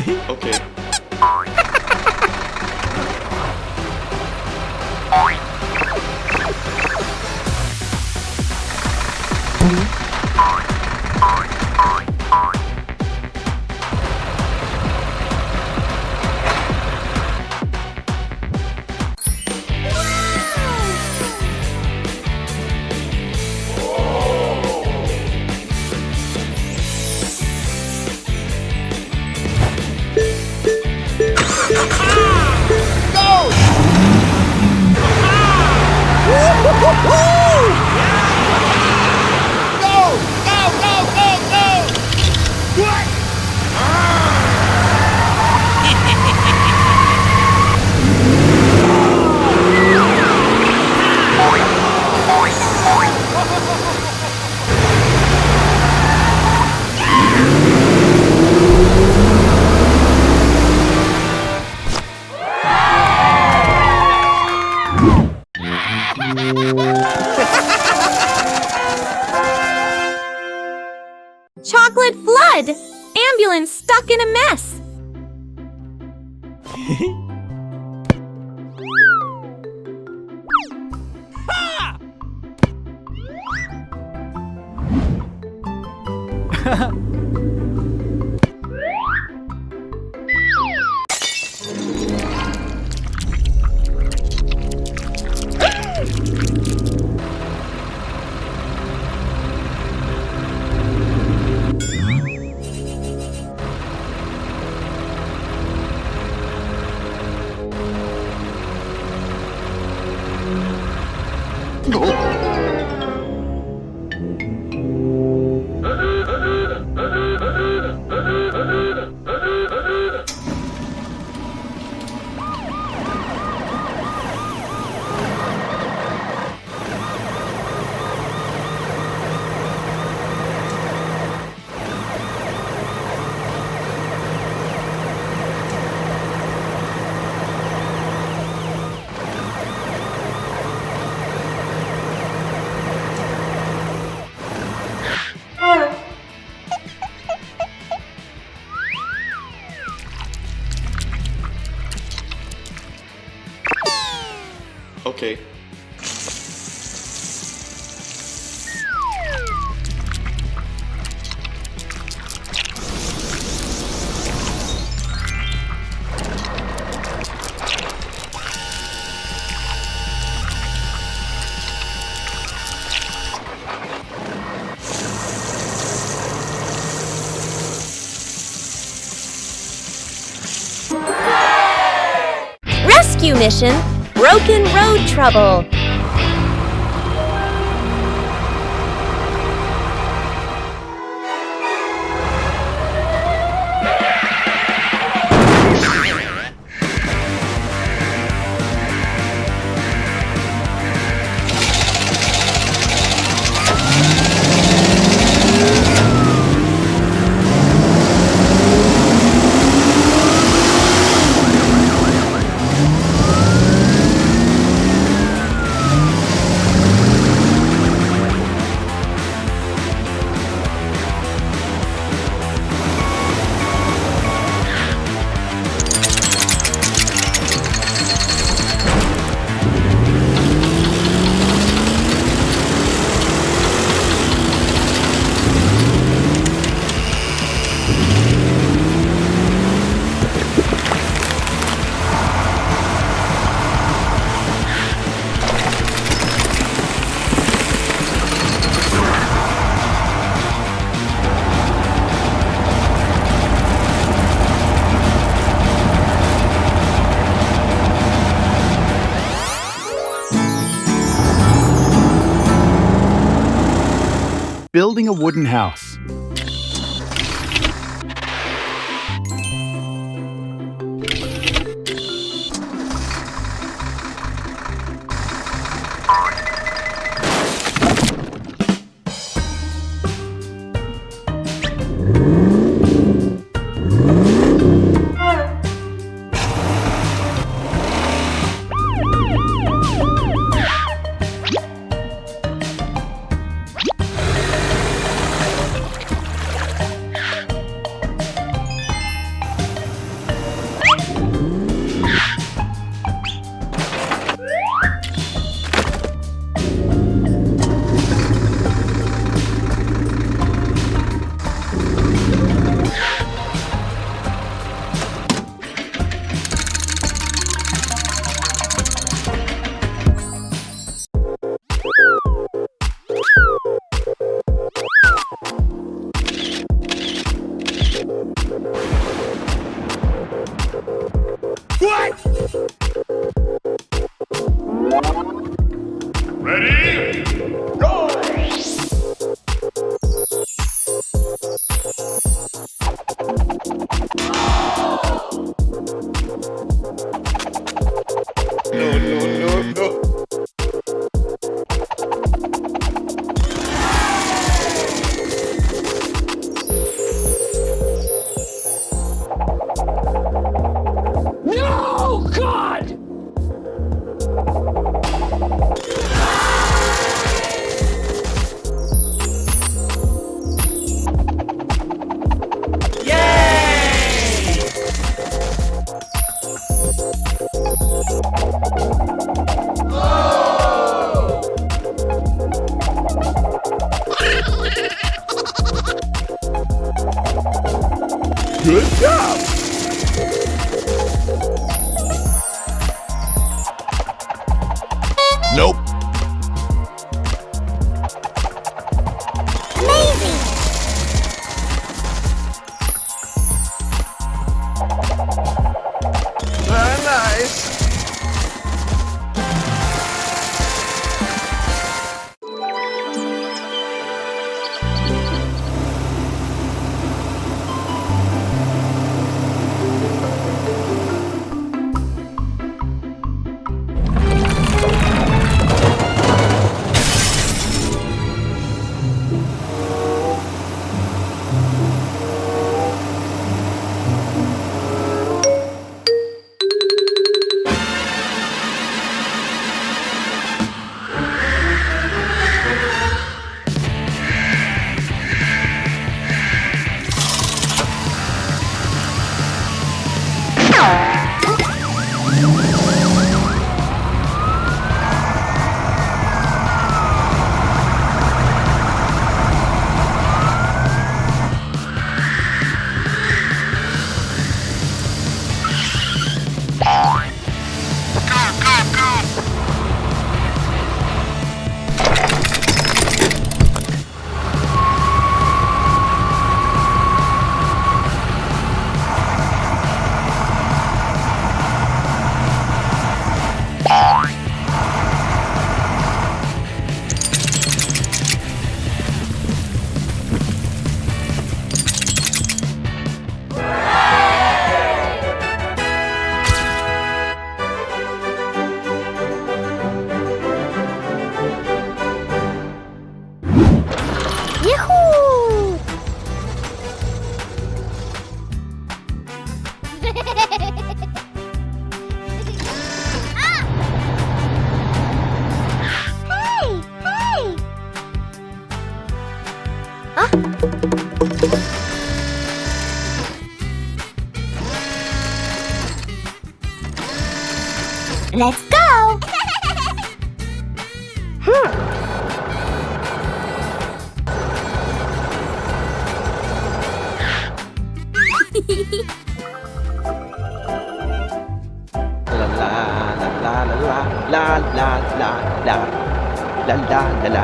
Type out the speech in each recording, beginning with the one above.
Okay. Chocolate flood! Ambulance stuck in a mess! Okay. Rescue mission, broken road trouble. Building a wooden house. Ready? Go! No. No, God! Good job! Nope. Amazing! Nice. Yahoo! Hey! Hey! Let's go! La la la la la la la la la la la la.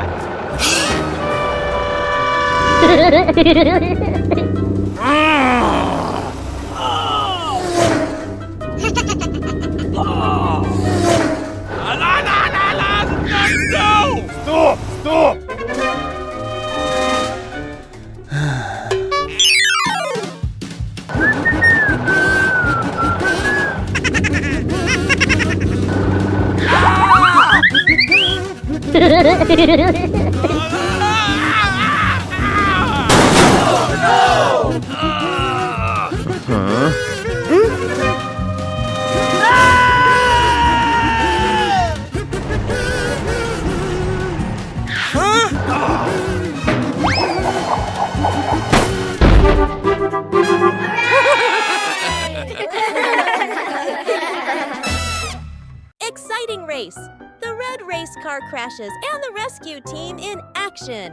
Stop! Exciting race! The red race car crashes and the rescue team in action.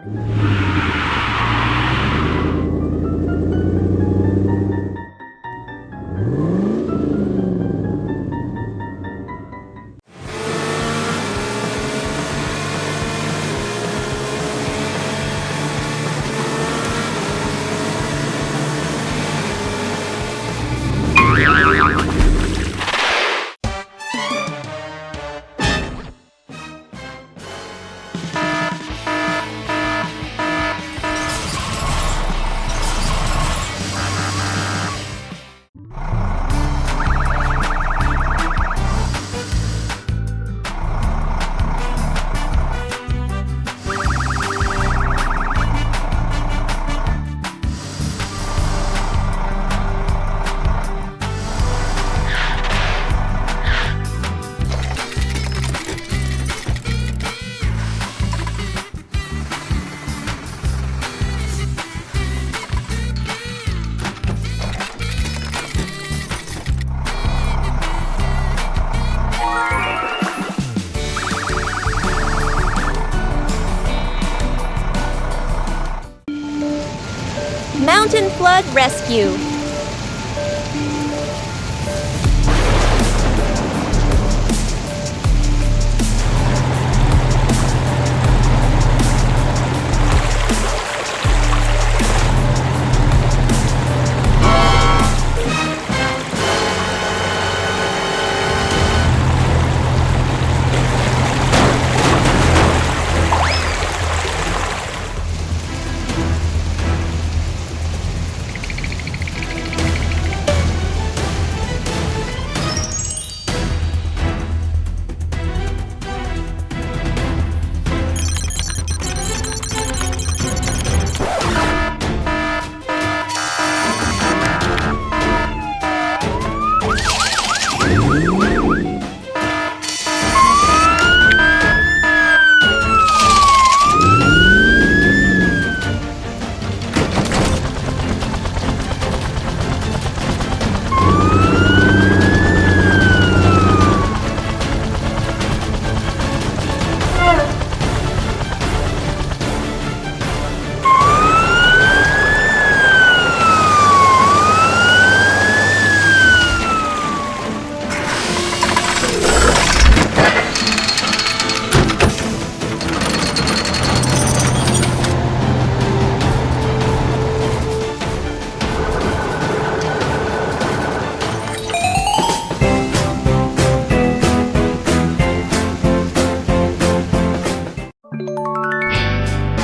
Flood Rescue.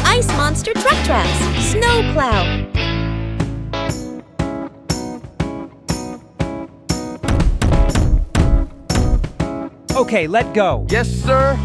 Ice Monster Truck Tracks. Snowplow. Okay, let go. Yes, sir.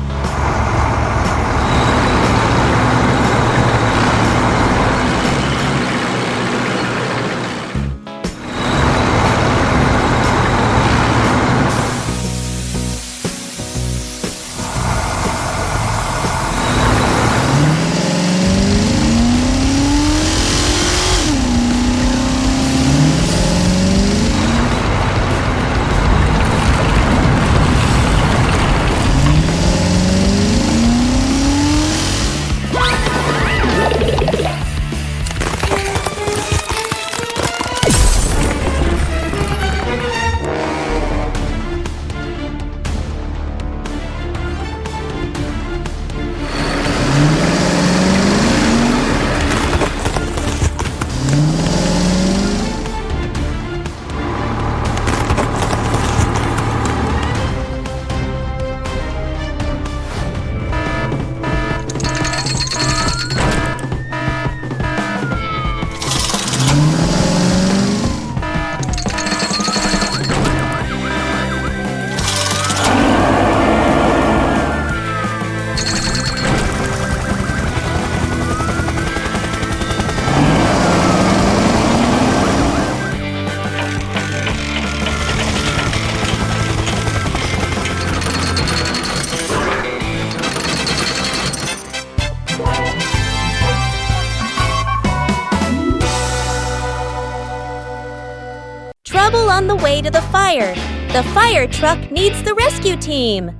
Trouble on the way to the fire. The fire truck needs the rescue team.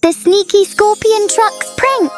The sneaky scorpion truck's prank.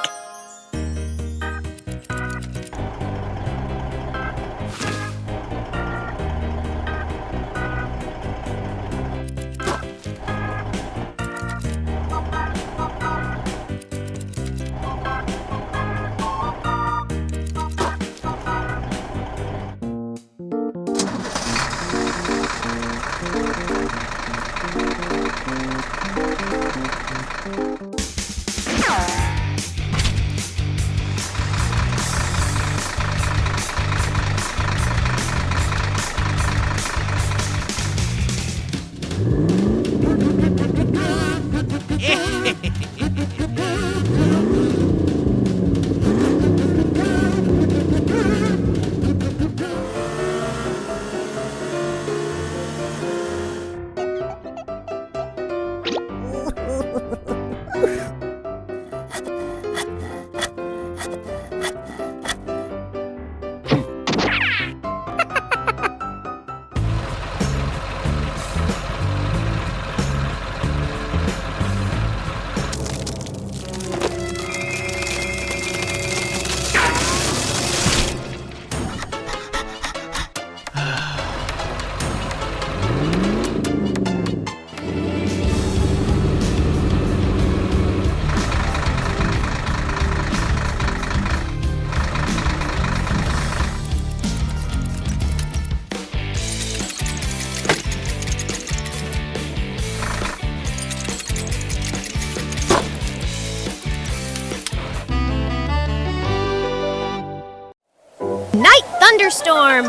thunderstorm!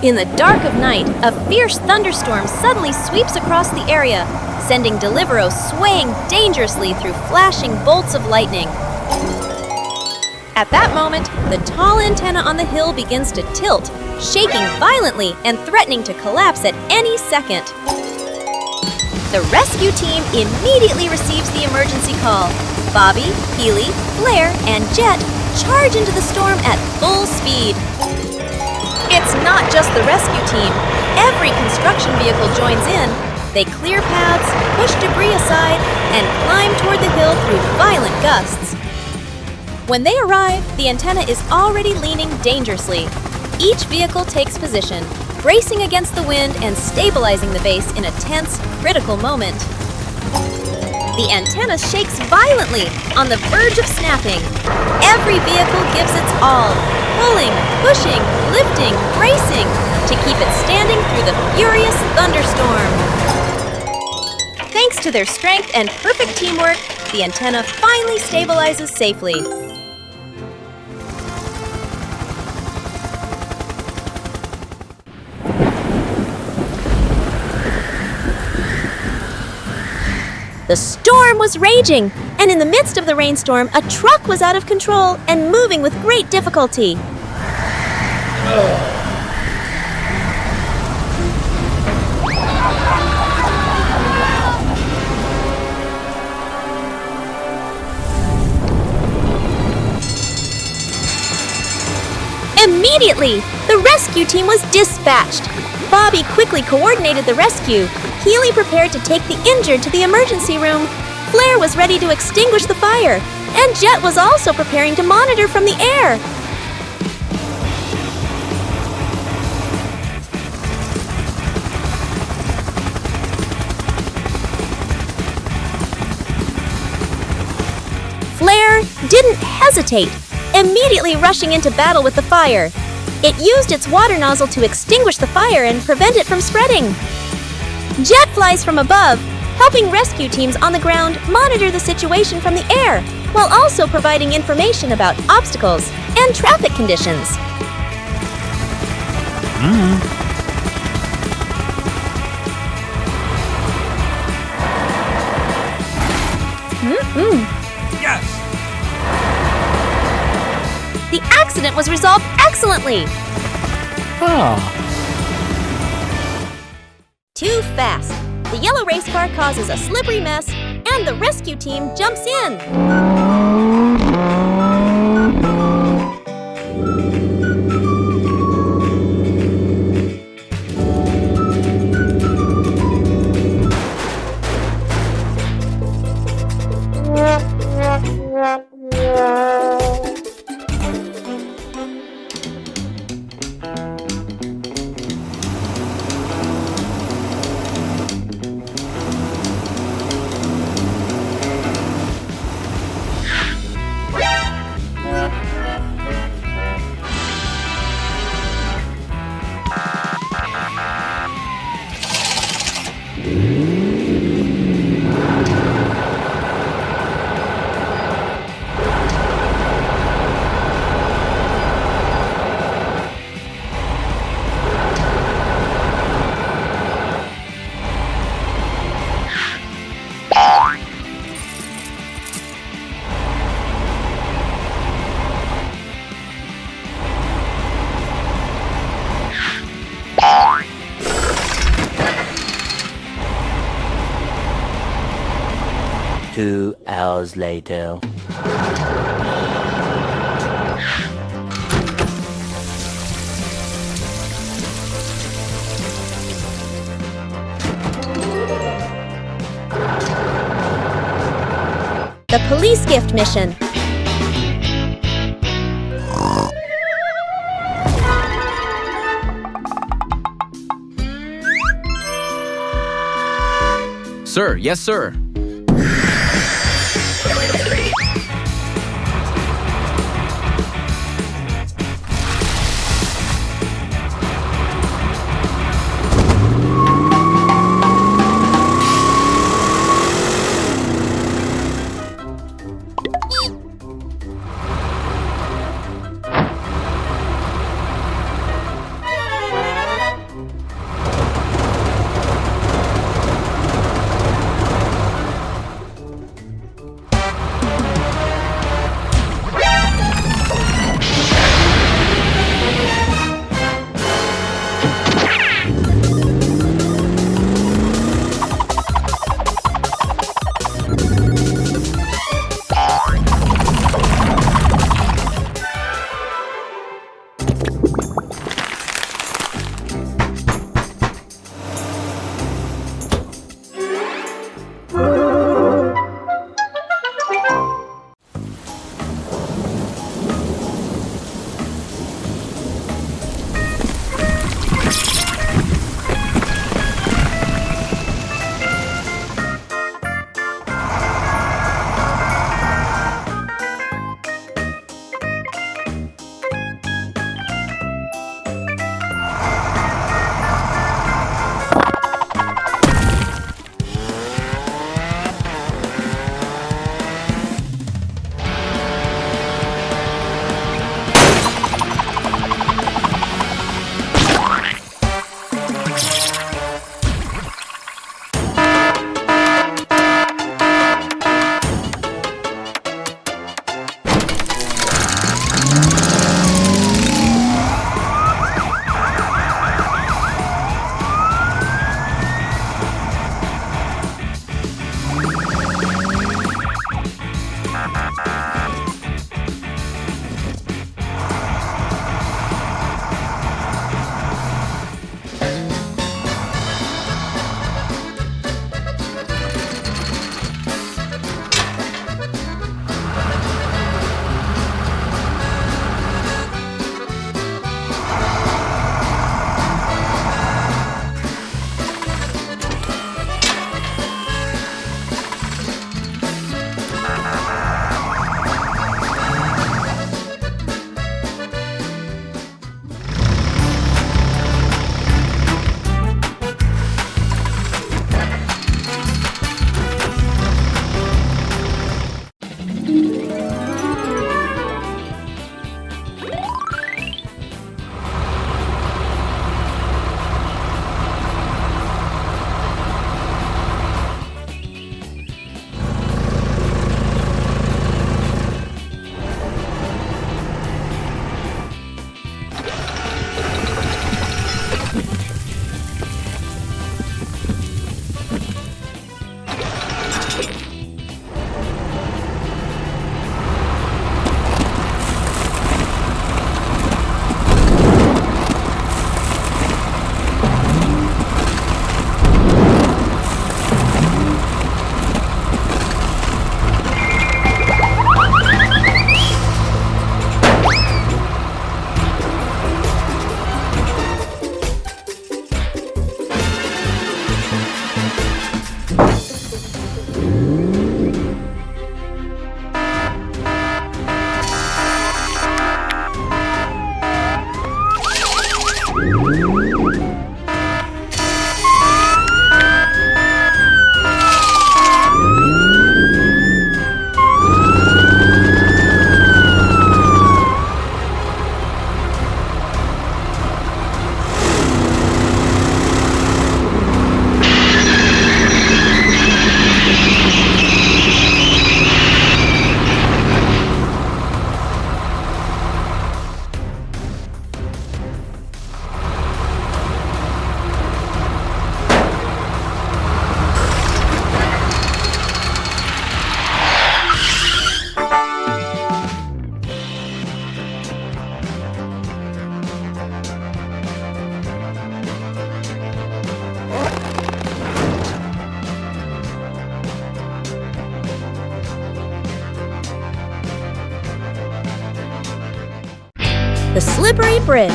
In the dark of night, a fierce thunderstorm suddenly sweeps across the area, sending Deliveroo swaying dangerously through flashing bolts of lightning. At that moment, the tall antenna on the hill begins to tilt, shaking violently and threatening to collapse at any second. The rescue team immediately receives the emergency call. Bobby, Healy, Flair, and Jet charge into the storm at full speed. It's not just the rescue team. Every construction vehicle joins in. They clear paths, push debris aside, and climb toward the hill through violent gusts. When they arrive, the antenna is already leaning dangerously. Each vehicle takes position, bracing against the wind and stabilizing the base in a tense, critical moment. The antenna shakes violently, on the verge of snapping. Every vehicle gives its all, pulling, pushing, lifting, bracing, to keep it standing through the furious thunderstorm. Thanks to their strength and perfect teamwork, the antenna finally stabilizes safely. The storm was raging, and in the midst of the rainstorm, a truck was out of control and moving with great difficulty. Immediately, the rescue team was dispatched. Bobby quickly coordinated the rescue. Healy prepared to take the injured to the emergency room. Flair was ready to extinguish the fire. And Jet was also preparing to monitor from the air. Flair didn't hesitate, immediately rushing into battle with the fire. It used its water nozzle to extinguish the fire and prevent it from spreading. Jet flies from above, helping rescue teams on the ground monitor the situation from the air, while also providing information about obstacles and traffic conditions. Yes! The accident was resolved excellently. Too fast. The yellow race car causes a slippery mess, and the rescue team jumps in. Two hours later. The police gift mission. Sir, yes, sir. the slippery bridge.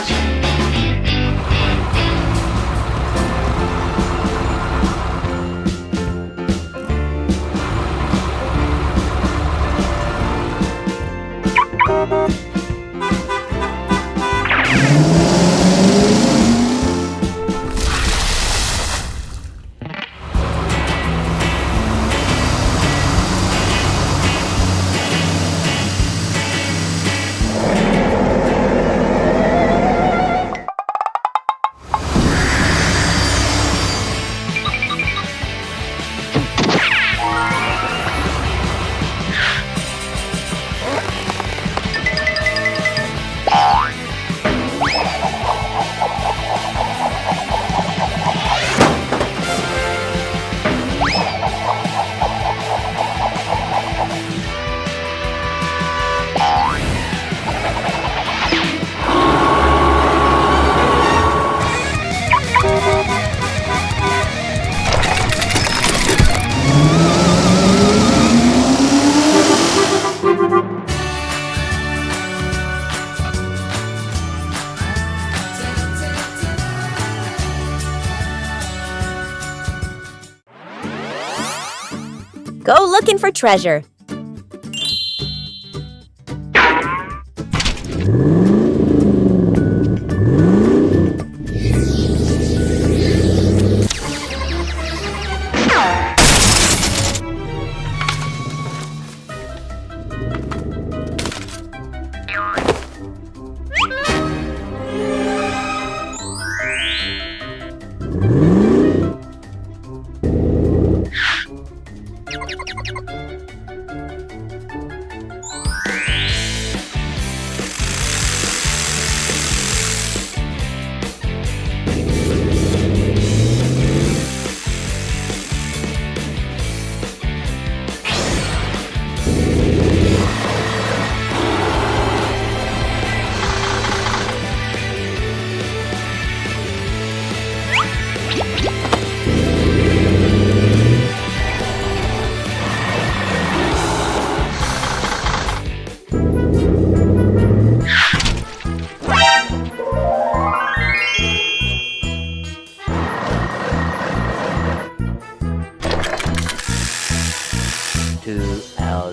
Go looking for treasure.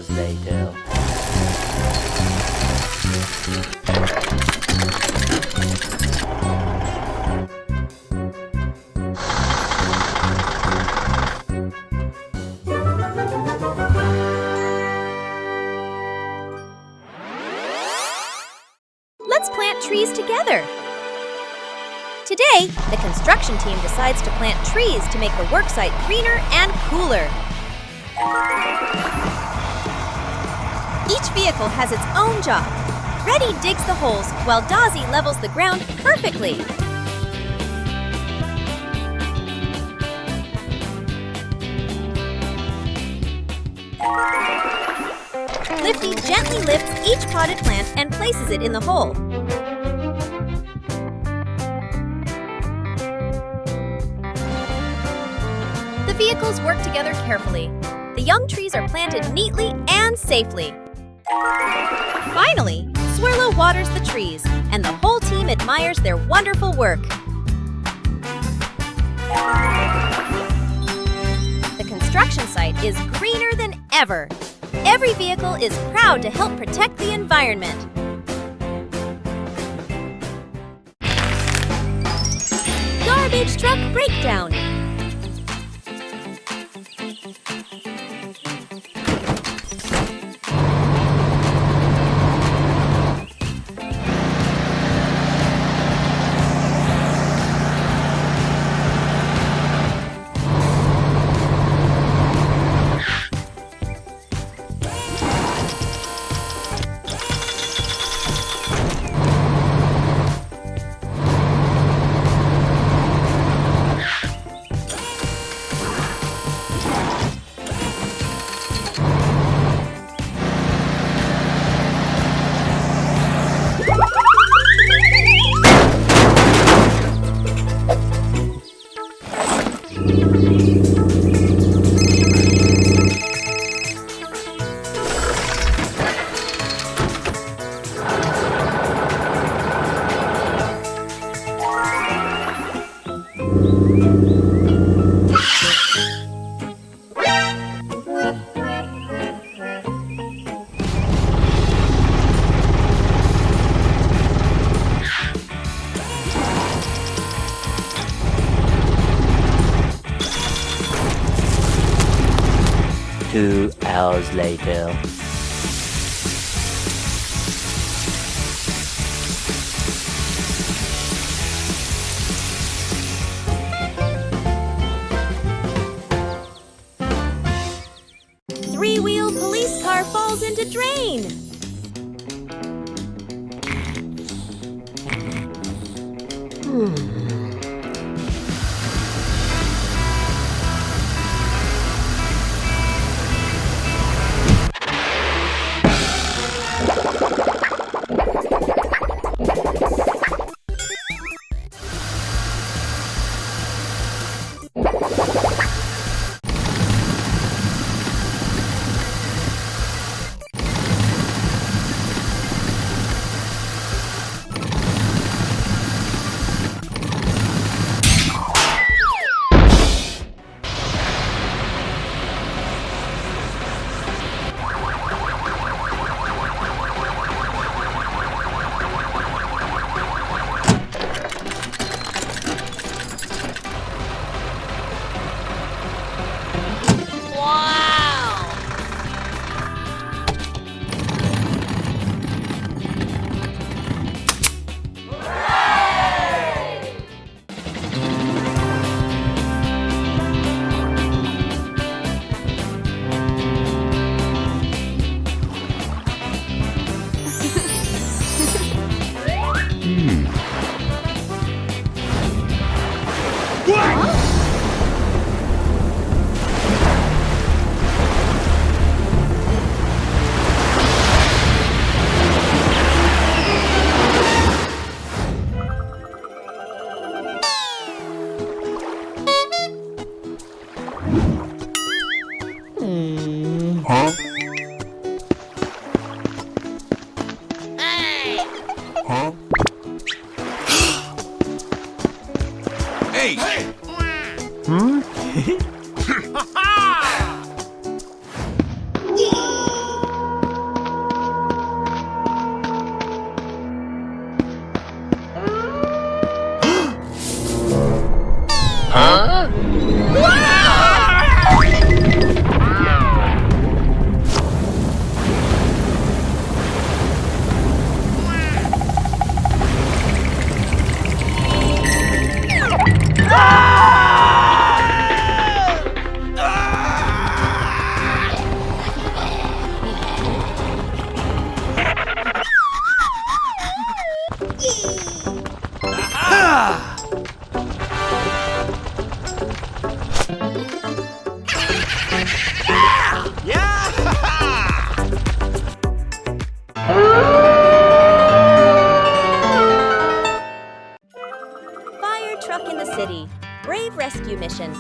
Later. Let's plant trees together. Today, the construction team decides to plant trees to make the worksite greener and cooler. Each vehicle has its own job. Reddy digs the holes while Dazzy levels the ground perfectly. Lifty gently lifts each potted plant and places it in the hole. The vehicles work together carefully. The young trees are planted neatly and safely. Finally, Swirlo waters the trees, and the whole team admires their wonderful work. The construction site is greener than ever. Every vehicle is proud to help protect the environment. Garbage truck breakdown. Two hours later. Three-wheel police car falls into drain. Fire truck in the city. Brave rescue mission.